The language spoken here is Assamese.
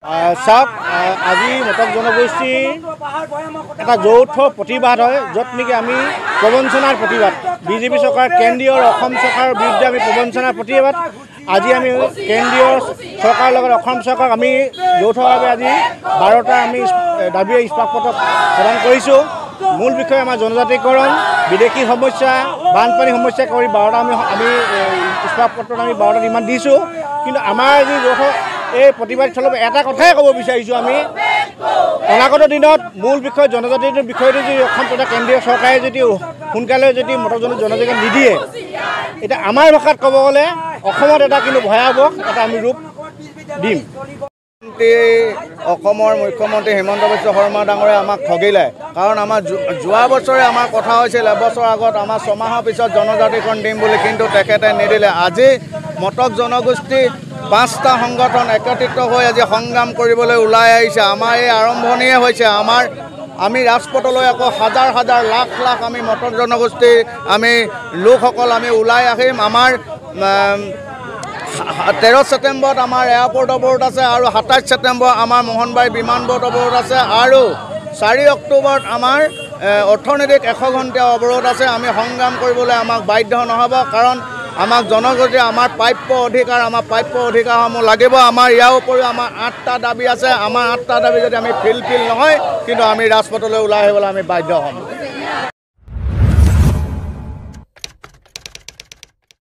চাওক আজি মটক জনগোষ্ঠীৰ এটা যৌথ প্ৰতিবাদ হয়, য'ত নেকি আমি প্ৰবঞ্চনাৰ প্ৰতিবাদ, বিজেপি চৰকাৰ কেন্দ্ৰীয় আৰু অসম চৰকাৰৰ বিৰুদ্ধে আমি প্ৰবঞ্চনাৰ প্ৰতিবাদ। আজি আমি কেন্দ্ৰীয় চৰকাৰৰ লগত অসম চৰকাৰক আমি যৌথভাৱে আজি 12টা আমি দাবী ইস্পাতপত্ৰ প্ৰদান কৰিছোঁ। মূল বিষয় আমাৰ জনজাতিকৰণ, বিদেশী সমস্যা, বানপানী সমস্যা কৰি 12টা আমি ইস্পাতপত্ৰত আমি 12টা ডিমাণ্ড দিছোঁ। কিন্তু আমাৰ আজি যৌথ এই প্ৰতিবাদ স্থলত এটা কথাই ক'ব বিচাৰিছোঁ, আমি অনাগত দিনত মূল বিষয় জনজাতিৰ বিষয়টো যদি অসম তথা কেন্দ্ৰীয় চৰকাৰে যদি সোনকালে যদি মটক জনজাতিকৰণ নিদিয়ে, এতিয়া আমাৰ ভাষাত ক'ব গ'লে অসমত এটা কিন্তু ভয়াৱহ এটা আমি ৰূপ দিম। অসমৰ মুখ্যমন্ত্ৰী হিমন্ত বিশ্ব শৰ্মা ডাঙৰে আমাক ঠগিলে, কাৰণ আমাৰ যোৱা বছৰে আমাৰ কথা হৈছিল এবছৰ আগত আমাৰ 6 মাহৰ পিছত জনজাতিকৰণ দিম বুলি, কিন্তু তেখেতে নিদিলে। আজি মটক জনগোষ্ঠী 5টা সংগঠন একত্ৰিত হৈ আজি সংগ্ৰাম কৰিবলৈ ওলাই আহিছে। আমাৰ এই আৰম্ভণিয়ে হৈছে। আমি ৰাজপথলৈ আকৌ হাজাৰ হাজাৰ লাখ লাখ আমি মটক জনগোষ্ঠীৰ আমি লোকসকল আমি ওলাই আহিম। আমাৰ 13 ছেপ্টেম্বৰত আমাৰ এয়াৰপৰ্ট অৱৰোধ আছে আৰু 27 ছেপ্টেম্বৰ আমাৰ মোহনবাৰী বিমানবন্দৰ অৱৰোধ আছে আৰু 4 অক্টোবৰত আমাৰ অৰ্থনৈতিক 100 ঘণ্টীয়া অৱৰোধ আছে। আমি সংগ্ৰাম কৰিবলৈ আমাক বাধ্য নহ'ব, কাৰণ আমাক জনগোষ্ঠী আমাৰ প্ৰাপ্য অধিকাৰসমূহ লাগিব। আমাৰ ইয়াৰ উপৰিও আমাৰ 8টা দাবী আছে। আমাৰ 8টা দাবী যদি আমি ফিলফিল নহয়, কিন্তু আমি ৰাজপথলৈ ওলাই আহিবলৈ আমি বাধ্য হ'ম।